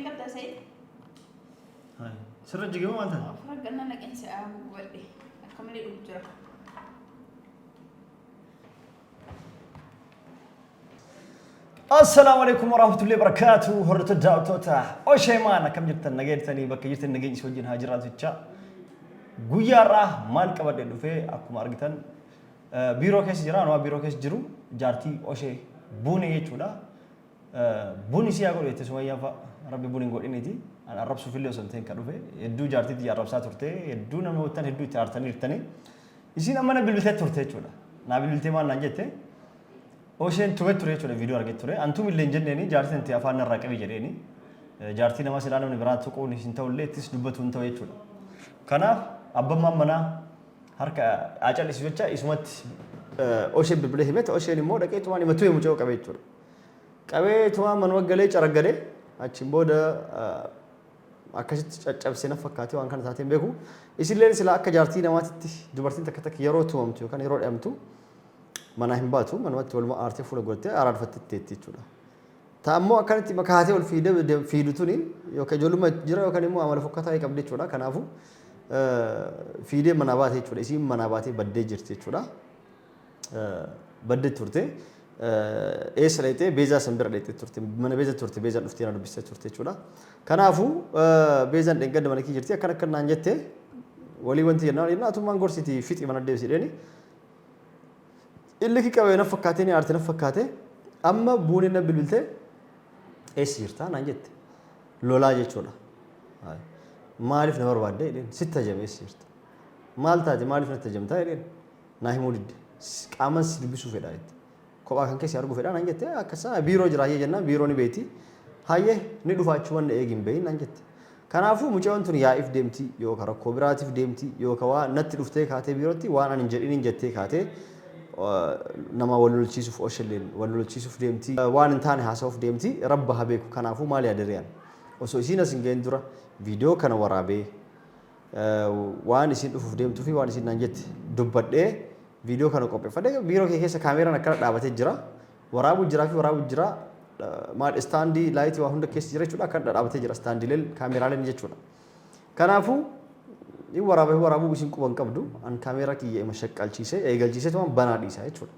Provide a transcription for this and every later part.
Sering kata saya. Hai. Serah juga mana? Farqana lakin sa abu bade. Kamali ujra. Assalamualaikum warahmatullahi wabarakatuh. Horta daawtota. Oo shaymaan akkam jirtan nageertanii bakka jirtan nageenya is wajjin haa jiraatu jecha. Guyyaarraa maal qabadde dhufee akkuma argitan biiroo keessa jira anuma biiroo keessa jiru jaartii oshee buune jechuudha. Buuni siyaa godhu jettee sumayyaa fa'a rabbi buuni hin godhiniti. An arrabsuuf illee osoo hin ta'in kan dhufe hedduu jaartiitti arrabsaa turte hedduu nama wottan hedduu itti aartanii jirtanii isiin amma na bilbiltee turte jechuudha. Naa bilbiltee maal naan jette Osheen tume ture jechuudha viidiyoo argite ture. Antum illee hin jenneeni jaartiin itti afaan irraa qabi jedheeni. Jaartii nama silaa namni biraa tuquun hin ta'ullee ittis dubbatu hin ta'u jechuudha. Kanaaf abbammaan manaa harka acallisu jecha isumatti Osheen bilbilee himete Osheen immoo dhaqee tumaan himatu himuu ce'uu qabe jechuudha. Qabee tumaan manuma galee caraggalee achiin booda akkasitti caccabsee na fakkaatee waan kana taateen beeku. Isilleen silaa akka jaartii namaatitti dubartiin takka takka yeroo tumamtu yookaan yeroo dheemtu mana hin baatu manumatti waluma aartee fuula godhattee araarfattee teetti jechuudha. Taammoo akkanatti makaatee ol fiidutuni yookaan ijoollummaa jira yookaan immoo amala fokkataa qabdi jechuudha. Kanaafuu fiidee mana baatee jechuudha. Isiin mana baatee baddee jirti jechuudha. Baddee turte eessa dheetee beezaa san bira dheetee turte mana beeza turte beezaan dhuftee na dubbistee turte jechuudha. Kanaafuu beezaan dheengadda mana kee jirti akkana naan jettee walii wanti jennaan atummaan gorsiti fixi mana deebisiidheeni. Illi qabee na fakkaatee ni aartee na fakkaatee amma buunee na bilbiltee eessa jirta naan jette lolaa jechuudha. Maaliif na barbaadde jedheen sitti ajame eessa jirta maal taate maaliif natti ajamtaa jedheen naa himuu didde qaaman si dubbisuu fedhaa jette kophaa kan keessi arguu fedhaa naan jette akkasa biiroo jiraayyee jennaan biiroo ni beeti hayyee ni dhufaachuu wanna eegin beeyin naan jette. Kanaafuu mucaan tun yaa'iif deemti yookaan rakkoo biraatiif deemti yookaan waan natti dhuftee kaatee biirootti waan ani hin jedhin hin jettee kaatee nama walolchiisuuf Osheen walolchiisuuf deemti waan hin taane haasa'uuf deemti rabba haa beeku. Kanaafuu maal yaadariyaan osoo isiin as hin ga'in dura viidiyoo kana waraabee waan isiin dhufuuf deemtuu fi waan isiin naan jette dubbadhee viidiyoo kana qopheeffadhee biiroo kee keessa kaameeraan akkana dhaabatee jira waraabuu jiraa fi waraabuu jira maal istaandii laayitii waa hunda keessa jira jechuudha akkana dhaabatee jira istaandiileen kaameeraaleen jechuudha. Kanaafuu in waraabuu isin quban qabdu an kaamera kiyya ima shaqqalchiise eegalchiise tumaan banaa dhiisa jechuudha.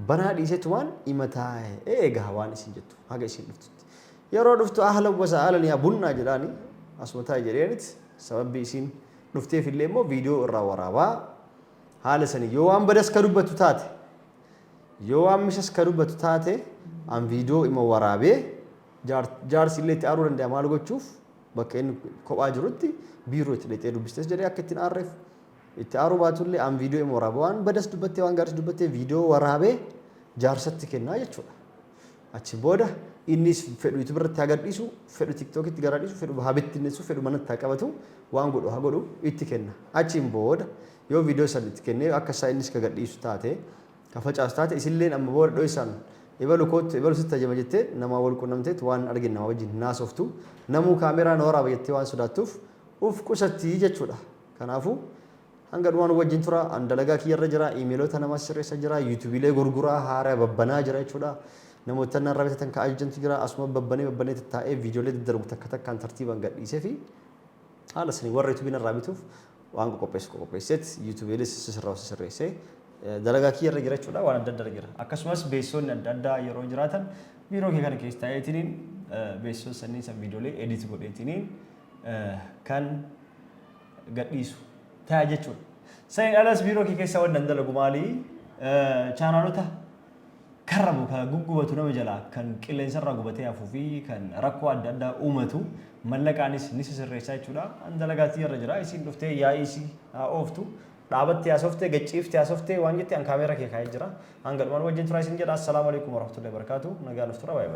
Banaa dhiise tumaan imataa eegaa waan isin jettu haga isin dhuftutti. Yeroo dhuftu ahlan wa sahlan yaa bunnaa jedhaani asuma taa'e jedheenit sababbi isin dhufteef illee immoo viidiyoo irraa waraabaa haala sanii yoo waan badas ka dubbatu taate yoo waan misas ka dubbatu taate an viidiyoo ima waraabee jaarsi illee itti aaruu danda'a maal gochuuf bakka inni kophaa jirutti biiroo itti dheetee dubbistes jedhee akka ittiin aarreef itti aaruu baatullee an viidiyoo ima waraabee waan badas dubbattee waan gaaris dubbattee viidiyoo waraabee jaarsatti kennaa jechuudha. Achi booda innis fedhu YouTube irratti agarsiisu fedhu TikTokitti agarsiisu fedhu habitti innisu fedhu manatti haa qabatu waan godhu haa godhu itti kenna. Achiin booda yoo viidiyoo san itti kennee akka isaa innis ka gadhiisu taate ka facaasu taate isilleen amma booda dho'isaan ibalu kootu ibalu sitti ajama jettee nama wal qunnamteet waan argin nama wajjin naasoftu namuu kaameeraan waraaba jettee waan sodaattuuf uf qusatti jechuudha. Kanaafuu hanga dhumaan wajjin tura an dalagaa kiyyarra jira iimeelota nama sirreessa jira yuutuubiilee gurguraa haaraa babbanaa jira jechuudha. Namoota narraa bitatan ka ajantu jira asuma babbanee taa'ee viidiyoolee daddarbu takka takkaan tartiibaan gadhiisee fi haala sanii warra yuutuubiin irraa bituuf waan qopheesseet yuutuubiilee sirreessee dalagaa kiyyarra jira jechuudha waan adda addaa jira. Akkasumas beeksisonni adda addaa yeroo jiraatan biiroo kee kana keessa taa'eetiniin beeksisota sanii san viidiyoolee edit godheetiniin kan gadhiisu ta'a jechuudha. Sanii alas biiroo kee keessa waan daldalagu maalii chaanaalota karramu kan guggubatu nama jalaa kan qilleensarraa gubatee hafuu fi kan rakkoo adda addaa uumatu mallaqaanis ni sirreessaa jechuudha. An dalagaatti irra jira isin dhuftee yaa'isi ooftu dhaabatti haasoftee gacciiftee haasoftee waan jettee an kaameera kee kaa'ee jira. Hanga dhumaan wajjin turaa isin jedha. Assalaamu alaikum warahmatullahi wabarakatuh. Nagaan uftura baay'ee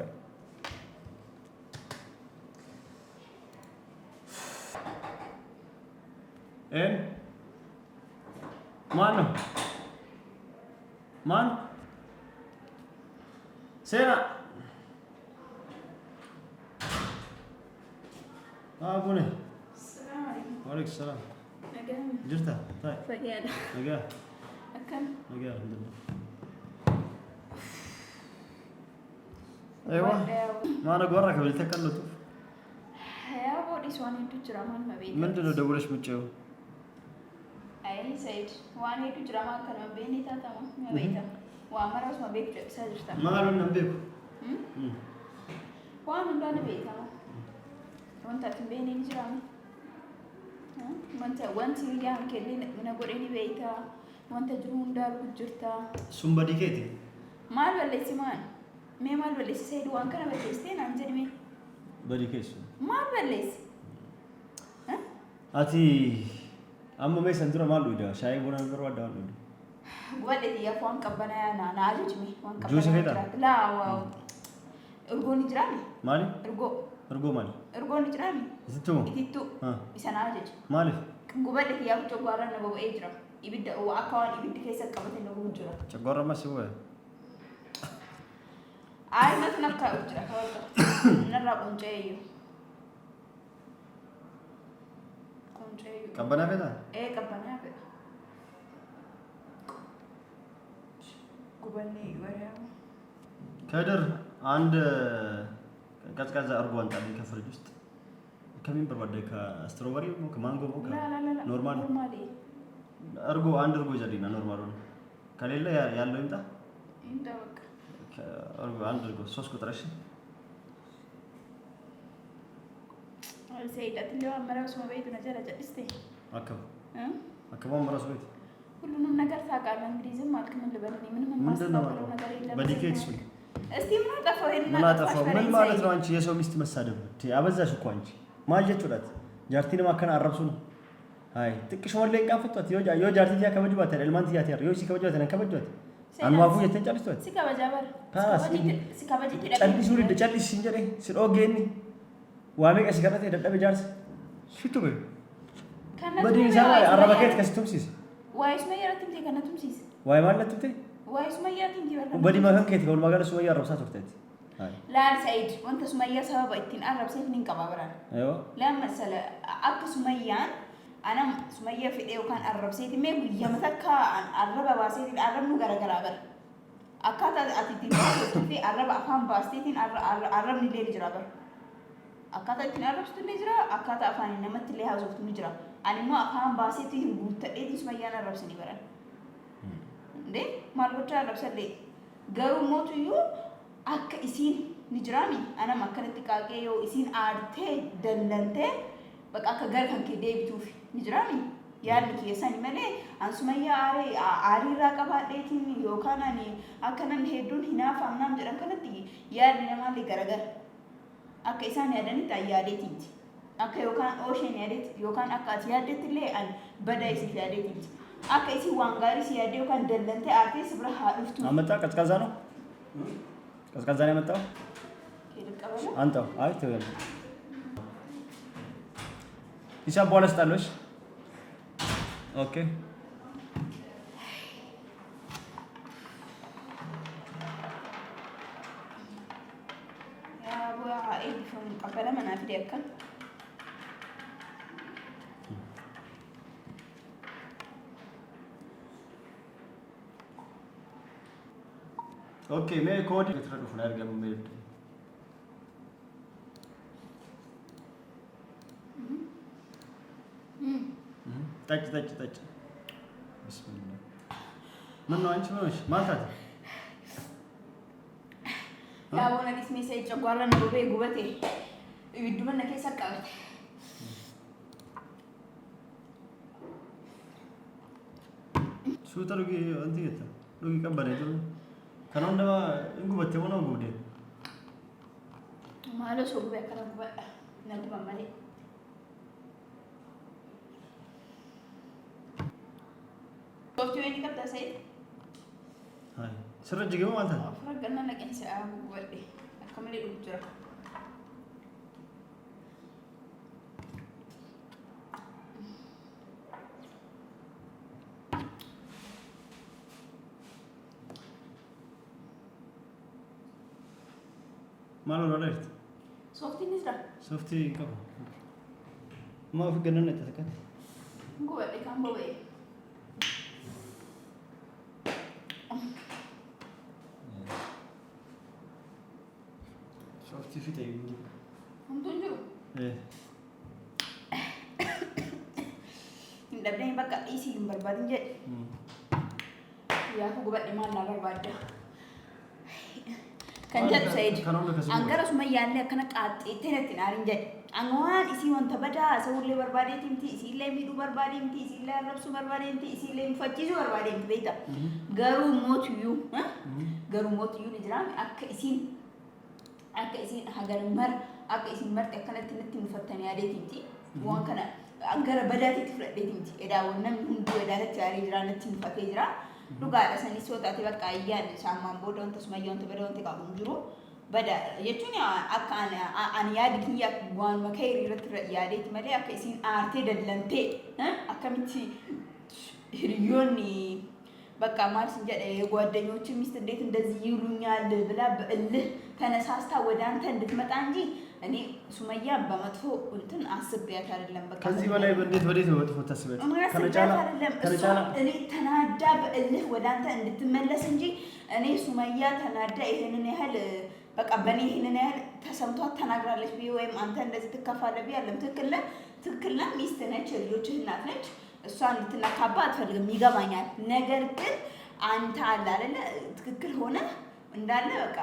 baay'ee. Mano. Man. Sena. Bune. Assalamualaikum. Waalaikumsalam. Nagaan. Jirta? Ta'i. Fayyaadha. Nagaa. Akkam. Nagaa alhamdulillah. Aywa. Maana gorra kabilta kallutu. سواني تجرا ما بين ምንድን ነው ደውለሽ የምትጨው? أي سيد واني تجرا ما كان ما بيني تاتا ما بيتا وامرأة ما بيك سجشتا ما قالوا لنا بيكو وانا لا بيتا وانت تبيني نجرا وانت يان كلي نقول إني بيتا وانت جرون دار بجرتا سومبا ديكيتي مال ولا سمان مال ولا سيد وان كان بتستين عندني مين بديكيسو مال ولا أتي أما ما يسندرا مالو إذا شاي بونا نبرو أدان لودي ولدي يا فوان كبنا أنا نعالج مي وان كبنا جوز كيتا لا أرجو نجرامي مالي أرجو مالي أرجو نجرامي إتيتو بس نعالج مالي ولدي يا بتوع قارن نبغى إجرا يبدأ وأكون يبدأ كيسة كبتة نبغى إجرا تقارن ما سوى ما تنكر إجرا نرى بنجيو كبنا كذا كبنا كذا كبني وريا كدر عند كذا أرجوان تاني كفرج است كمين بربادة كاستروبري مو كمانجو مو لا نورمال أرجو جدينا نورمالون كليلا يا لو إنت وك أرجو سوس كترش سيد أتلو أمرا اسمه بيت نجارة جلستي أكبر أمرا سويت كلنا نقدر ثاقة الإنجليزي ما كمان لبناني منهم ما استطاعوا بديكيت سوي استيمنا تفاهم ما تفاهم من ما لترو أنشي يسوع مستمع سادم تي أبزا شو كوانشي ما جت ولات جارتينا ما كان عرب سون هاي تكش ولا إنك أفتوت يو جارتي تيا كم جوات المانتي تيا تيار يو سيكا جوات أنا كم جوات أنا ما أبوي يتنجار استوت سيكا بجابر سيكا بجي تلبي سوري تلبي سينجري سير أوجيني وامي كسي كذا تيجي تبي جالس شو تبي بدي نسوي عربة كيت كسي تمسيس وايش ما يرتم تي كنا تمسيس واي ما لنا تبتي وايش ما يرتم تي ولا بدي ما هم كيت قول ما قالوا سوي عرب ساتور تيجي لا سعيد وانت سمية سبب اتين عرب سيف نين كبابران ايوه لا مسألة أك سمية أنا سمية في ده وكان عرب سيف ما يا مثلا عرب باسيت عرب نو غير غرابر أكاد أتيتين في عرب أفهم باسيتين عرب نيلي جرابر أكاد أتيتين عرب ستوني جرا أكاد أفهم إنما تلي هذا ستوني جرا أنا ما أفهم باسيتين بوت إيه سمية أنا عرب سني برا ده مالبوتة عرب سلي غير موتو يو أك إسين نجرامي أنا ما كنت كاكي يو إسين آرته دلنته بق أك غير كان كده بتوفي نجرامي يعني كي يساني ملء أن سمية آري راكبا ديتين يو كان أني أكنا نهدون هنا فامنام جرام كنا تيجي يعني نما لي غرغر أك إساني أدني تايا ديتين أك يو كان أوشين يديت يو كان أك أتيا ديتلي أن بدأ يسيف يديتين أك إسي وانغاري سيادي يو كان دلنته آرتي سبرا هارفتو أمتا كتكازانو كذا زاني متى؟ أنت أي تقول إيش أبغى نستعلوش؟ أوكي يا أبو عائد فم قبل ما نافدي أكل اوكي ما كودي تروح نرجع من تاج بسم الله من نوع انت مش ما تاج لا وانا اسمي سيد جوارا نوبي غوبتي يدو من كيسا قبت شو تروي انت كده لوي كبره تروي كانوا ده انكم بتمنوا غودي ما له سوق بك انا بقى نبغى مالي قلت وين كبت سيد هاي سر جيجو ما انت فرقنا لك انسى ابو ولدي كملي الجرا مالو رادرت صوفتي نزرع صوفتي كم ما في جنن تتكت قوة لي كم بوي صوفتي في تيجي هم تنجو ايه dhabdee bakka dhiisii hin barbaadin jedhe. Yaa gubadhe maal naa barbaadda. Kan jedhu Said. Angara Sumayyaallee akkana qaaxxeettee natti naarin jedhe. Waan isii wanta badaa sa'ullee barbaadeetti miti, isiillee miidhuu barbaadee miti, isiillee arrabsuu barbaadee miti, isiillee mufachiisuu barbaadee miti beekta. Garuu mootiyyuu ni jiraame akka isiin hagaran mara akka isiin marte akkanatti natti mufattanii adeeti miti. Waan kana angara badaatitti fudhadheeti miti. Edaawwan namni hunduu edaanatti aarii jira natti mufatee jira. Dhugaadha sanis yoo taate bakka ayyaan saamaan booda wanta Sumayyaa wanta bada wanta qabu hin jiru. Bada jechuun akka ani yaadi kiyya waanuma ka'e irratti yaadeeti malee akka isiin aartee dallantee akkamitti hiriyoonni በቃ ማለት እንጀደ የጓደኞች ሚስት እንዴት እንደዚህ ይሉኛል ብላ በእልህ ተነሳስታ ወደ አንተ እንድትመጣ እንጂ እኔ ሱመያ በመጥፎ እንትን አስቤያት አይደለም። በቃ ከዚህ በላይ እንዴት ወዴት ነው መጥፎ ታስበያት? ከነጫላ እኔ ተናዳ በእልህ ወደ አንተ እንድትመለስ እንጂ እኔ ሱመያ ተናዳ ይሄንን ያህል በቃ በኔ ይሄንን ያህል ተሰምቷት ተናግራለች ቢይ ወይም አንተ እንደዚህ ትከፋለህ ቢይ አይደለም። ትክክል ነው። ሚስት ነች፣ ልጆችህ እናት ነች። እሷን ልትነካባ አትፈልግም፣ ይገባኛል። ነገር ግን አንተ አለ አይደለ ትክክል ሆነ እንዳለ በቃ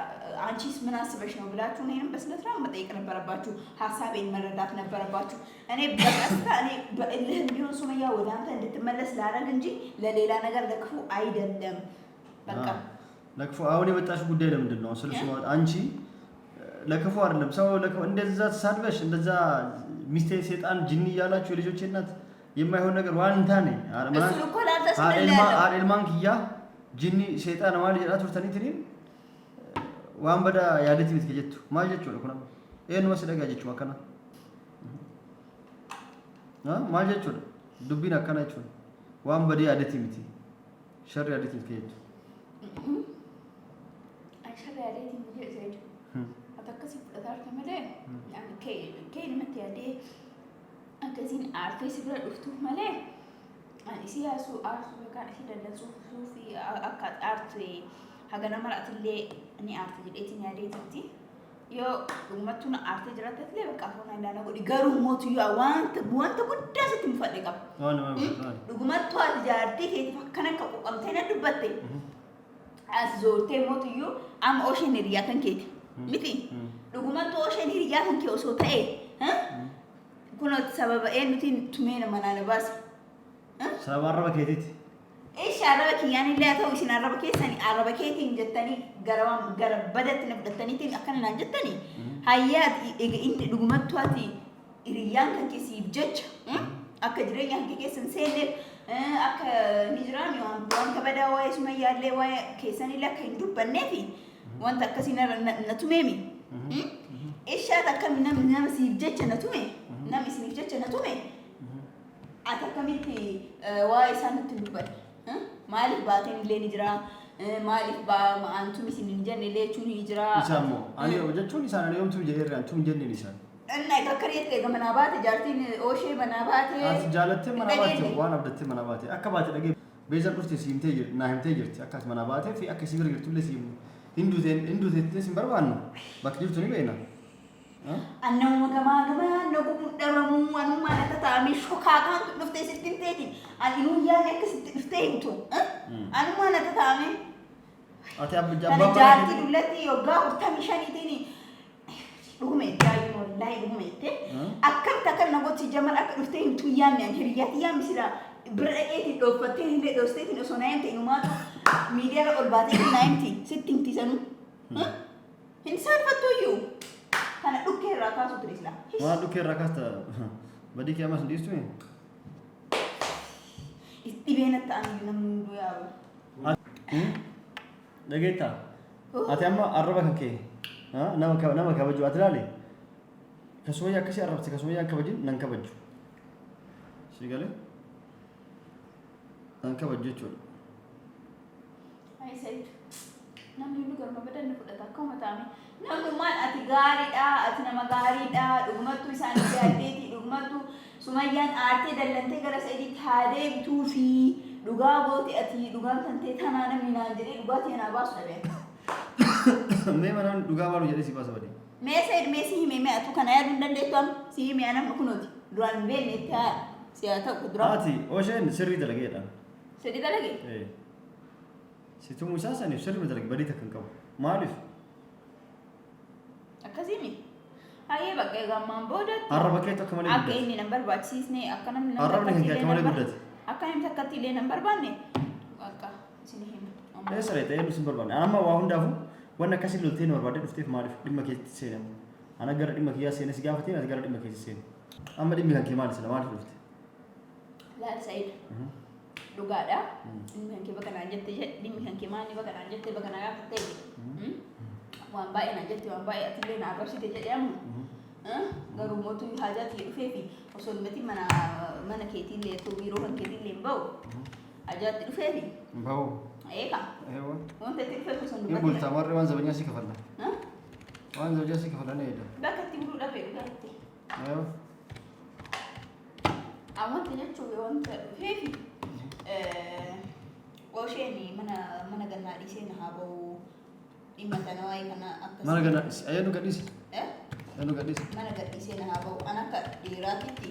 አንቺስ ምን አስበሽ ነው ብላችሁ እኔንም በስነስርዓት መጠየቅ ነበረባችሁ፣ ሀሳቤን መረዳት ነበረባችሁ። እኔ በቀስታ እኔ በእልህ ቢሆን ሱመያ ወደ አንተ እንድትመለስ ላደርግ እንጂ ለሌላ ነገር ለክፉ አይደለም። በቃ ለክፉ አሁን የመጣሽ ጉዳይ ለምንድን ነው? ስለሱ አንቺ ለክፉ አይደለም። ሰው ለክፉ እንደዛ ተሳድበሽ እንደዛ ሚስቴ ሰይጣን ጅኒ እያላችሁ የልጆቼ እናት የማይሆን ነገር ዋንታ ነኝ አልማን ክያ ጅኒ ሰይጣን ማለት ያላችሁ ተኒትኒ ዋን በዳ ያለቲ ቤት ከጀቱ ማጀቹ ነው ኩና ኤን ወስደጋ ጀቹ ማከና ማጀቹ ዱቢና አከናቹ ዋን በዳ ያለቲ ቤት ሸር ያለቲ ቤት ከጀቱ ሸር ያለቲ ቤት ዘይድ አተከሲ ፍጣር ተመለ ከይን መትያዴ أكزين أرتي سبلا دفتو ملأ أنا سياسو أرتو بكار كده لزوفو في أكاد أرتي هجنا مرات اللي أني أرتي جلتني عليه تبتي يو ومتونا أرتي جرات تلي بكافونا إلا أنا قولي قارو موتو يو وانت بودا ستيم فادي كاب ومتوا جارتي كي تفكرنا كابو أمتينا دبتي أزورتي موتو يو أم أوشين رياكن كيت متي ومتوا أوشين رياكن كي أصوته ها كنت سبب إيه نتين تمين من أنا بس سبب عربة كيتي إيش عربة يعني لا تويسين عربة كيساني عربة كيتي جتني جرب بدت نبدتني تين أكن نجتني هيات إن دعومات تواتي ريان كيسيب جج أكجري يعني كيسن سيل أك نجران يوم كبدا وايش ما يالله واي كيساني لا كيندو بنتي وانت كسينا نتومي إيش هذا كم من سيب جج نتومي نعم اسمك جت نتومي أتكلمتي واي سنة تنبض مالك باتين اللي نجرا مالك با أنتم مسنين جن اللي توني نجرا إسامو أنا وجد توني سان اليوم توني جيران أنتم جن نيسان أنا ككريت كي منابات جارتين أوشي منابات جالت منابات وانا بدت منابات أكبات لقي بيزا كرت سيم تيجر ناهم تيجر أكاس منابات في أكاس يقدر يقتل سيم هندو تسيم بروانو بكتير توني بينا أنا وجماعة نقول درمو أنا ما نتتعامل شوكاكا نفتح ستين تاني أنا يوم يانك ستين تو أنا ما نتتعامل أنا جارتي دولتي يوجا وتمشاني تاني لقمة جاي والله لقمة تي أكم تكن نقول تجمل أكل ستين تو ياني هرياتي يا مسيرة برأيتي دوفتين هندي دوستين نسوناين تينو ما ميديا الأربعين ناينتي ستين تيسانو إنسان فتويو Karena duke rakas utrislah. Wah duke rakas ta, badi kaya mas diistu ni. Istibena ta anu namundu ya. Dageta. Ati amma araba kanke. Nama kabaju atlali. Kasuya kasi arab si kasuya kabajin nang kabaju. Sigale? Nang kabaju chul. Hai Said. Namni lu garba badan ni fuda takau matami. Namuman ati gari da ati nama gari da dugmatu isani jadeti dugmatu Sumayyan arte dallante gara Saidi thade tufi dugaboti ati dugam tante thanana minanjire dugati na basu dabe me manan dugabaru jere si basu badi me Said me si me atu kana ya dundan de tom si me anam kunoti duran be neta Siyaata kudura. Ati osheen sirrii dalageedha. Sirrii dalage? Situ Musaa saniif sirrii dalage badii takka hin qabu. Maaliif? Akkasimi. Hayyee bakka egaa ammaan boodatti. Arraba kee tokko malee akka inni nan barbaachisiisne akka namni nan arrabni hin akka malee guddate. Akka namni takkatti illee nan barbaanne bakka isin hima. Siree ta'ee nu sin barbaanne. Amma waa hundaafu waan akkasii loltee nu barbaadee dhufteef maaliif dhimma keetti seenamu? Ana gara dhimma kiyyaa seenes gaafatee ati gara dhimma keetti seenu. Amma dhimmi kan kee maali sila maaliif dhufte? Laal Said. Dhugaadha. Dhimmi kan kee bakka naan jette dhimmi kan kee maali bakka naan jette bakka naa gaafattee. Waan baay'ee naan jette waan baay'ee ati illee naa agarsiite jedhamu. Garuu mootuu haajaatti dhufee fi osoo dhumati mana keetii illee osoo biiroo kan keetii illee hin bahu. Haajaatti dhufee fi. Bahu. Eegaa. Wanta itti dhufee osoo dhumati. Bultaa warri waan zabanya si kafalla. Waan zabanya si kafalla ni eeda. Bakka itti buluu dhabee dhugaatti. Awwanta jechuun wanta dhufee fi osheen mana gannaa dhiisee na haa bahu dhimma kana waa'ee kana akkasii. Mana gannaa dhiisee ayyaanu gadhiise. Ayyaanu gadhiise. Mana gadhiisee na haa bahu an akka dhiiraatitti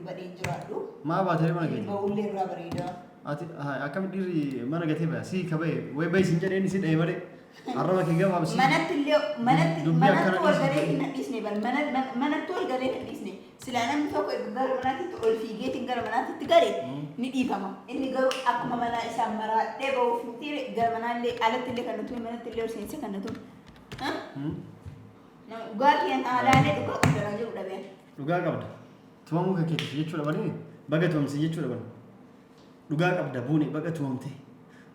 badeen jiraadhu. Maa baatee mana geejjiba. Bahullee irraa bareeda. Ati akkam dhiirri mana gatee baya si kabee way bayi sin jedheen si dhahee malee. Arraba kee gabaabsi. Manatti wal galee hin dhiisne bal manatti wal galee hin dhiisne silaa namni tokko gara manaatti ol fiigeetiin gara manaatti galee ni dhiifama. Inni garuu akkuma manaa isaan maraadhee bahuuf miti gara manaallee alatti illee kan nuti manatti illee ol seensa kan nuti. Dhugaatii aalaalee dhugaa qabda jiru dhabeen. Dhugaa qabda. Tumamuu kan keetti jechuudha bani baga tumamsi jechuudha bani. Dhugaa qabda buune baga tumamte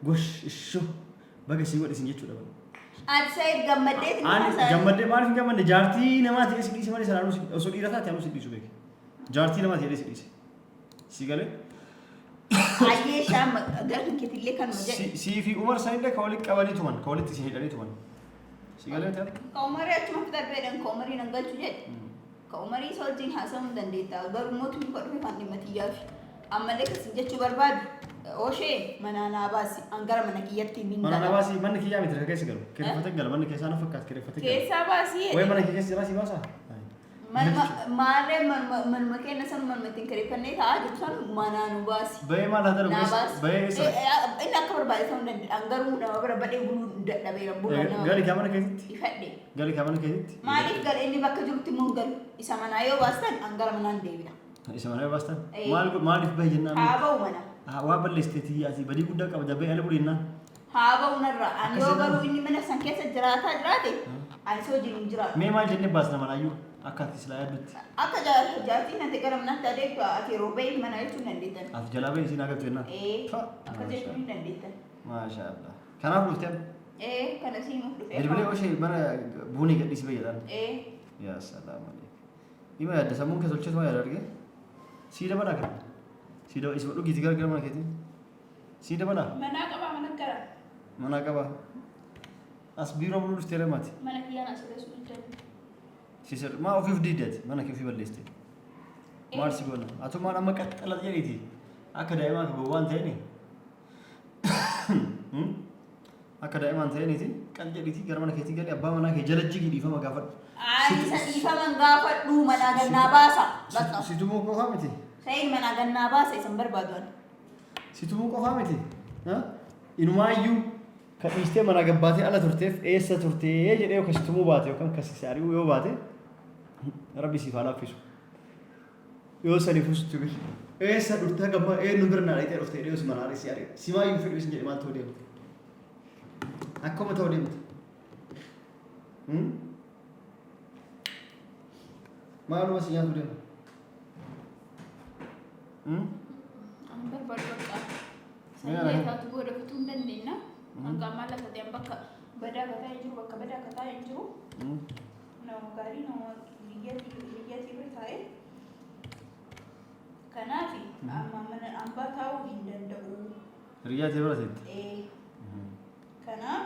gosh ishoo. Baga si godhisin jechuudha bani. Ati Said gammadee gammadee maaliif gammadde jaartii namaa ta'e si dhiise malee sanaan osoo dhiira taate anu si dhiisu beeke. Jaartii namaa ta'e si dhiise. Si galee. Ayyee shaam garuu keetillee kan hojjete. Si fi Umar Saidlee ka walitti qabanii tuman ka walitti si hidhanii tuman. Si galee ta'e. Ka Umarii achuma fidadhu jedhan ka Umarii nan galchu jedhe. Ka Umarii isa wajjin haasa'uu hin dandeetta garuu mootummaa koo dhufe kan dhimma xiyyaaf. Ammallee kasin jechuu barbaadu. Oshee mana naabasi angara mana kiyyatti minna. Mana naabasi manni kiyyaa miti keessa galu. Kireeffate gala manni keessaa na fakkaatu kireeffate gala. Keessaa baasii. Way mana keessa jira si baasa. Maalee manuma kenna san manuma ittiin kireeffannee taa'aa jiru san mana nu baasi. Bayee maal haa darbu? Bayee isa. Inni akka barbaade ta'uu hin danda'u. Angaruu nama bira badhee buluu dadhabeera bulaa nama. Gali kaa mana keessatti? Ifadhe. Gali kaa mana keessatti? Maaliif gala inni bakka jirutti immoo galu. Isa manaa yoo baastan angara manaan deebina. Isa manaa yoo baastan? Maaliif bahe jennaan? Haa ba'u mana. Waa balleessiteetii ati badii guddaa qaba dabbee ala bulinnaa. Haa ba'u narra ani yoo garuu inni mana san keessa jiraataa jiraate ani soo jiru jiraatu. Mee maal jennee baasna manaayyuu akka ati silaa yaaddutti. Akka jaartiin ati gara manaatti adeemtu ati yeroo ba'e mana jechuun dandeettan. Ati jalaa ba'e isiin agartu jennaan. Akka jechuun hin dandeettan. Maashaallah. Kanaaf dhufteen? Kana siinuuf dhufee. Bilbilee oshee mana buunee gadhiisi bayyadhaan. Yaa salaam alaikum. Dhima yaadda sammuun keessa tolcheetu maa yaada argee? Sii dabalaa kana. Sida isma dhugi tigar gara mana keetii. Sida mana? Mana qaba mana gara. Mana qaba. As biiroo bulu dhuftee lamaati. Mana kiyyaan as keessu dhufte. Sisir maa ofiif diideeti mana kee ofii balleessite. Maal si goona? Atu maal amma qaxxala jedhiti. Akka daa'imaa ka waan ta'eni. Akka daa'imaan ta'eniiti qal jedhiti gara mana keetii gali abbaa manaa kee jala jigi dhiifama gaafadhu. Ani isa dhiifama gaafadhu mana gannaa baasa. Situmuu qofaa miti. Sayin mana gannaa baasa isan barbaaduan. Situmuu qofaa miti. Inumaayyuu kan dhiistee mana gabbaatee ala turteef eessa turtee jedhee yookaan situmuu baate yookaan kasi ari'uu yoo baate rabbi siif haa laaffisu. Yoo saniif usitu bishi. Eessa dhuftaa gabbaa eenyu bira naa dhaqxee dhuftee dhiyoo si mana ari'isi ari'a. Simaayyuu fedhu isin jedhe maal ta'uu deemte. Akkuma ta'uu deemte. Maaluma si nyaatu deema. An barbaadu bakka sanyii taatu booda bituu hin dandeenya. Hanga ammaa lafa ta'een bakka badaa kataa hin jiru bakka badaa kataa hin jiru. Nama gaarii nama biyyattii bira taa'e. Kanaaf amma mana hambaa taa'uu hin danda'u. Riyyaatii bira ta'etti? Kanaaf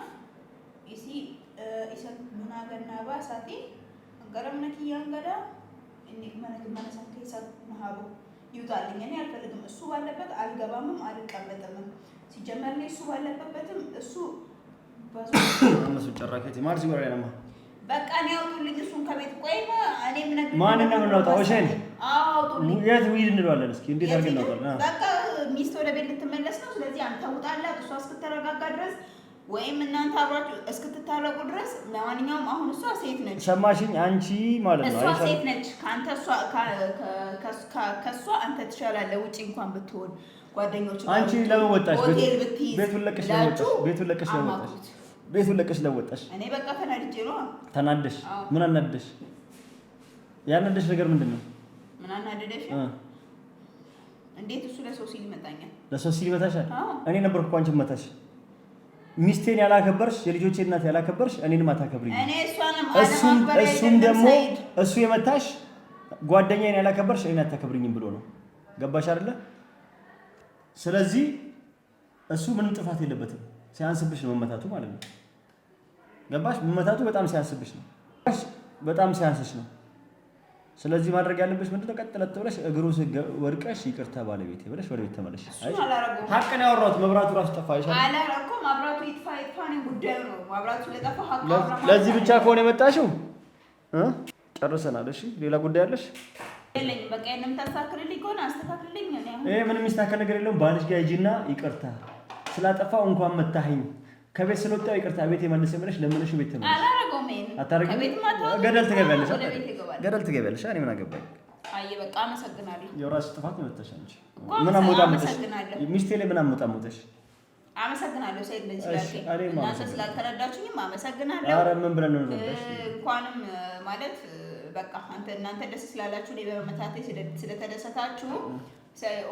isa mana gannaa baasaati gara mana kiyyaan gadaa inni mana san keessa na haa bahu. ይውጣልኝ እኔ አልፈልግም እሱ ባለበት አልገባምም አልቀመጥም ሲጀመር እሱ ባለበትም እሱ ባዙ እነሱ ጨራከቲ ማርሲ ወራ ያማ በቃ ነው ያውጡልኝ እሱን ከቤት ቆይማ እኔ ምን ነገር ማን ነው ነው ታውሸን አዎ አውጡልኝ። የት ዊድ እንለዋለን? እስኪ እንዴት አድርገን እናውጣለን? በቃ ሚስት ወደ ቤት ልትመለስ ነው። ስለዚህ አንተ ውጣላት እሷ እስክትረጋጋ ድረስ ወይም እናንተ አብራችሁ እስክትታረቁ ድረስ። ለማንኛውም አሁን እሷ ሴት ነች። ሰማሽኝ? አንቺ ማለት ነው እሷ ሴት ነች። ከአንተ ከእሷ አንተ ትሻላለህ። ውጪ እንኳን ብትሆን ጓደኞች አንቺ ለምን ወጣሽ? ሆቴል ብትይዝ ቤቱን ለቀሽ ለወጣሽ? ቤቱን ለቀሽ ለወጣሽ? እኔ በቃ ተናድጄ ነው። ተናደሽ? ምን አናደሽ? ያናደሽ ነገር ምንድን ነው? ምን አናደደሽ? እንዴት እሱ ለሰው ሲል ይመጣኛል? ለሰው ሲል ይመታሻል? እኔ ነበርኩ እኮ አንቺን መታሽ። ሚስቴን ያላከበርሽ፣ የልጆቼ እናት ያላከበርሽ፣ እኔንም አታከብሪኝ። እሱም ደግሞ እሱ የመታሽ ጓደኛዬን ያላከበርሽ እኔን አታከብሪኝም ብሎ ነው። ገባሽ አይደለ? ስለዚህ እሱ ምንም ጥፋት የለበትም። ሲያንስብሽ ነው መመታቱ ማለት ነው። ገባሽ? መመታቱ በጣም ሲያንስብሽ ነው። በጣም ሲያንስሽ ነው። ስለዚህ ማድረግ ያለብሽ ምንድነው? ቀጥ ለጥ ብለሽ እግሩ ወድቀሽ ይቅርታ ባለቤቴ ብለሽ ወደ ቤት ተመለሽ። ሀቅን ያወራሁት መብራቱ ራሱ ጠፋ። አላረኩም። መብራቱ ይጥፋ ነው ጉዳዩ ነው። መብራቱ ለጠፋ ሀቅ አውራ። ለዚህ ብቻ ከሆነ የመጣሽው ጨርሰናል። እሺ ሌላ ጉዳይ አለሽ? የለኝም። በቃ የለም። ታስተካክልልኝ ከሆነ አስተካክልልኝ። ይሄ ምንም የሚስተካከል ነገር የለውም። ባልሽ ጋር ሂጂና ይቅርታ ስላጠፋው እንኳን መታኸኝ ከቤት ስለወጣሁ ይቅርታ ቤት የመለሰ ብለሽ ለምንሽ ቤት ተመለሽ። አላረገውም። አታረጊም? ገደል ትገቢያለሽ። ገደል ትገቢያለሽ። እኔ ምን አገባኝ? አይ በቃ አመሰግናለሁ። የራስሽ ጥፋት ነው መተሽ አንቺ ምን አሞጣሞተሽ? ሚስቴ ላይ ምን አሞጣሞተሽ? አመሰግናለሁ። ሰይድ ለዚህ ስላልከኝ እናንተ ስላልተረዳችሁኝም አመሰግናለሁ። ኧረ ምን ብለን ነው ነበር? እንኳንም ማለት በቃ እናንተ ደስ ስላላችሁ እኔ በመመታቴ ስለተደሰታችሁ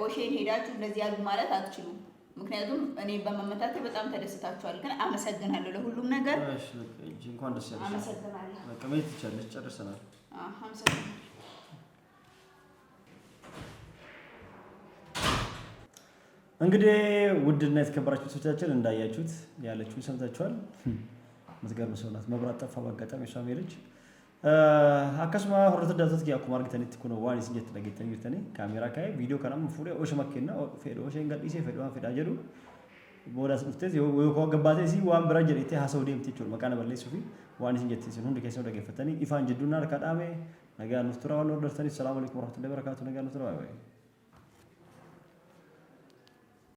ኦሼን ሄዳችሁ እንደዚህ ያሉ ማለት አትችሉም። ምክንያቱም እኔ በመመታቴ በጣም ተደስታችኋል። ግን አመሰግናለሁ ለሁሉም ነገር። እሺ በቃ እንኳን ደስ ያለሽ። አመሰግናለሁ። በቃ መሄድ ትችያለሽ። ጨርሰናል። አመሰግናለሁ። እንግዲህ ውድና የተከበራችሁ ቤተሰቦቻችን እንዳያችሁት ያለችውን ሰምታችኋል። የምትገርም ሰው ናት። መብራት ጠፋ በአጋጣሚ እሷም ሄደች። አከስማ ሆረተ ዳታት ጊዜ አኩማር ገተን ትኩኖ ዋን ሲጀት ነገተን ይርተኔ ካሜራ ካይ ቪዲዮ ከናም ፉሪ ኦሽ መከና ፌዶ ኦሽ እንጋዲሴ ፌዶ ፌዳ ጀዱ ቦዳስ ኡፍቴዝ ወይ ኮ ገባቴ ሲ ዋን ብራጀ ኢቴ ሀሰው ዴም ትቹ መካነ በላይ ሱፊ ዋን ሲጀት ሲን ሁንደ ከሰው ደገፈተኒ ኢፋን ጅዱና ለካዳሜ ነገ አንፍትራው ነው ደርተኒ ሰላም አለይኩም ወራህመቱላሂ ወበረካቱ ነገ አንፍትራው